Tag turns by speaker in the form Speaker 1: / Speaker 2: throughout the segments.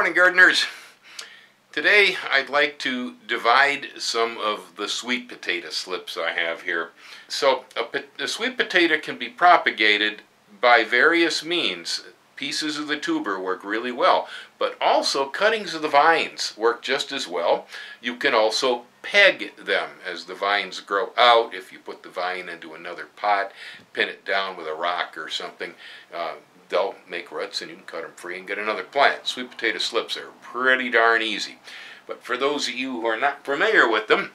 Speaker 1: morning, gardeners. Today I'd like to divide some of the sweet potato slips I have here. So a sweet potato can be propagated by various means. Pieces of the tuber work really well, but also cuttings of the vines work just as well. You can also peg them as the vines grow out. If you put the vine into another pot, pin it down with a rock or something, they'll make roots and you can cut them free and get another plant. Sweet potato slips are pretty darn easy. But for those of you who are not familiar with them,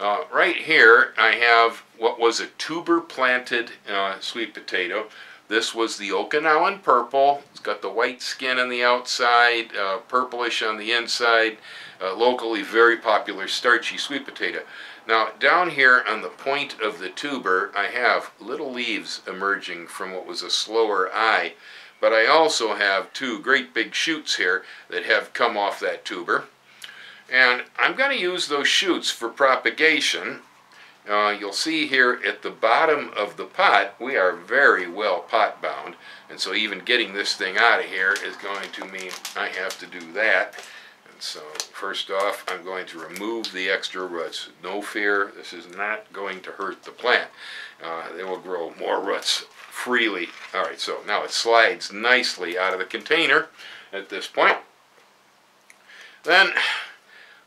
Speaker 1: right here I have what was a tuber planted sweet potato. This was the Okinawan purple. It's got the white skin on the outside, purplish on the inside. Locally very popular starchy sweet potato. Now down here on the point of the tuber I have little leaves emerging from what was a slower eye, but I also have two great big shoots here that have come off that tuber. And I'm going to use those shoots for propagation. You'll see here at the bottom of the pot we are very well pot bound, and so even getting this thing out of here is going to mean I have to do that. And so first off I'm going to remove the extra roots. No fear, this is not going to hurt the plant. They will grow more roots freely. Alright, so now it slides nicely out of the container at this point. Then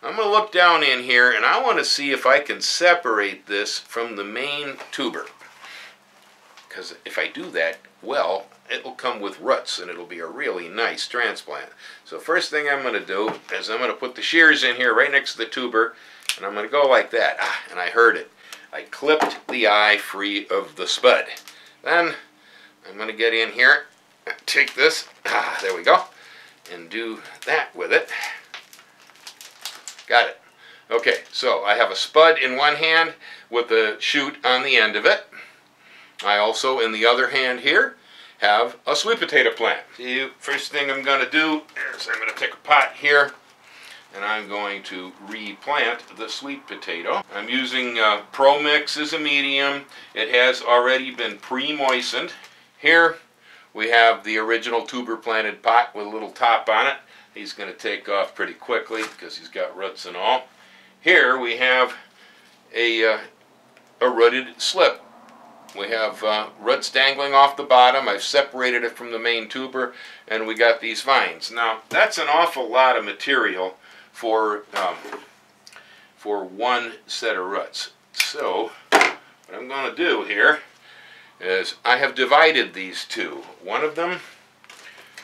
Speaker 1: I'm going to look down in here and I want to see if I can separate this from the main tuber. Because if I do that, well, it will come with roots and it'll be a really nice transplant. So first thing I'm going to do is I'm going to put the shears in here right next to the tuber, and I'm going to go like that. And I heard it. I clipped the eye free of the spud. Then I'm going to get in here, take this, there we go, and do that with it. Got it. Okay, so I have a spud in one hand with a shoot on the end of it. I also, in the other hand here, have a sweet potato plant. First thing I'm going to do is I'm going to take a pot here and I'm going to replant the sweet potato. I'm using Pro Mix as a medium. It has already been pre-moistened. Here we have the original tuber planted pot with a little top on it. He's going to take off pretty quickly because he's got roots and all. Here we have a rooted slip. We have roots dangling off the bottom. I've separated it from the main tuber, and we got these vines. Now that's an awful lot of material for one set of roots. So what I'm going to do here is I have divided these two. One of them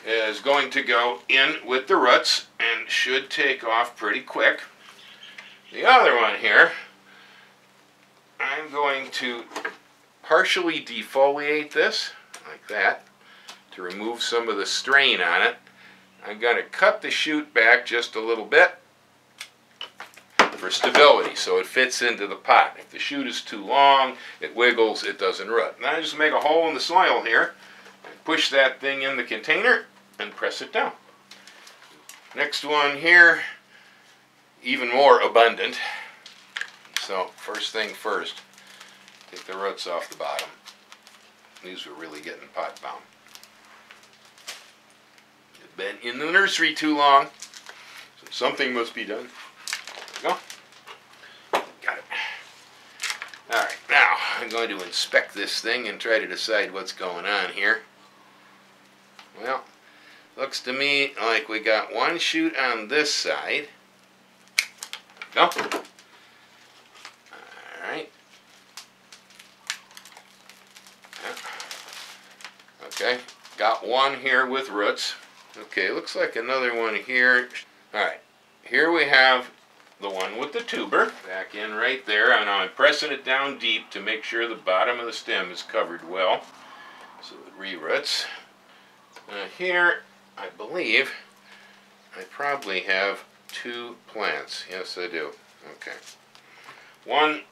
Speaker 1: is going to go in with the roots and should take off pretty quick. The other one here, I'm going to partially defoliate this, like that, to remove some of the strain on it. I'm going to cut the shoot back just a little bit for stability so it fits into the pot. If the shoot is too long, it wiggles, it doesn't root. Now I just make a hole in the soil here, push that thing in the container and press it down. Next one here, even more abundant. So first thing first, take the roots off the bottom. These were really getting pot bound. They've been in the nursery too long, so something must be done. There we go. Got it. Alright, now I'm going to inspect this thing and try to decide what's going on here. Well, looks to me like we got one shoot on this side. There we go. Alright. Okay, got one here with roots. Okay, looks like another one here. Alright, here we have the one with the tuber. Back in right there, and I'm pressing it down deep to make sure the bottom of the stem is covered well, so it re-roots. Here, I believe, I probably have two plants. Yes, I do. Okay. One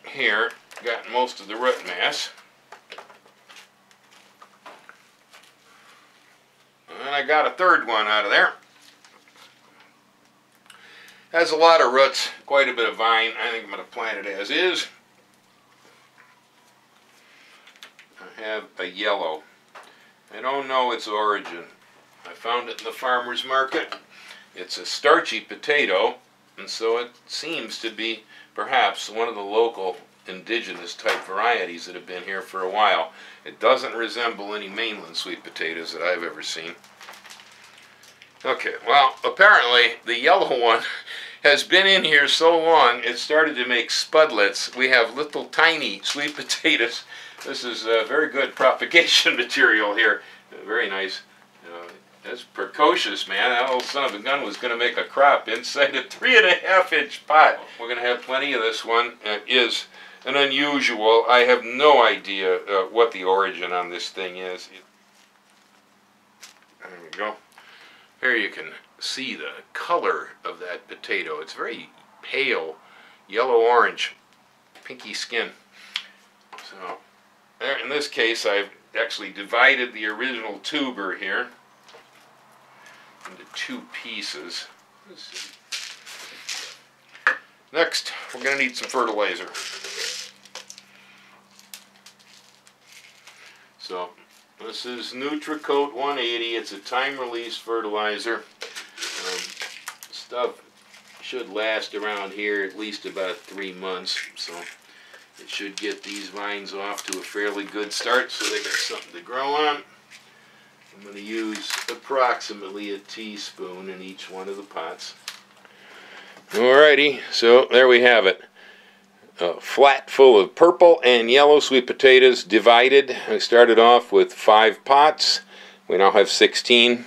Speaker 1: here got most of the root mass. And I got a third one out of there. Has a lot of roots, quite a bit of vine. I think I'm going to plant it as is. I have a yellow. I don't know its origin. I found it in the farmer's market. It's a starchy potato, and so it seems to be perhaps one of the local indigenous type varieties that have been here for a while. It doesn't resemble any mainland sweet potatoes that I've ever seen. Okay, well, apparently the yellow one has been in here so long it started to make spudlets. We have little tiny sweet potatoes. This is very good propagation material here. Very nice. That's precocious, man. That old son of a gun was going to make a crop inside a 3.5-inch pot. We're going to have plenty of this one. It is an unusual. I have no idea what the origin on this thing is. There we go. Here you can see the color of that potato. It's very pale, yellow-orange, pinky skin. So, there, in this case, I've actually divided the original tuber here into 2 pieces. Next, we're going to need some fertilizer. So, this is NutriCoat 180. It's a time-release fertilizer. Stuff should last around here at least about 3 months, so it should get these vines off to a fairly good start so they got something to grow on. I'm going to use approximately a teaspoon in each one of the pots. Alrighty, so there we have it. A flat full of purple and yellow sweet potatoes divided. I started off with 5 pots. We now have 16.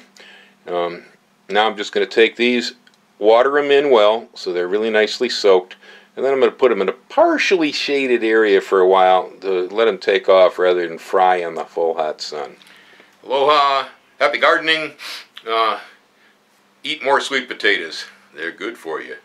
Speaker 1: Now I'm just going to take these, water them in well so they're really nicely soaked, and then I'm going to put them in a partially shaded area for a while to let them take off rather than fry in the full hot sun. Aloha, happy gardening, eat more sweet potatoes. They're good for you.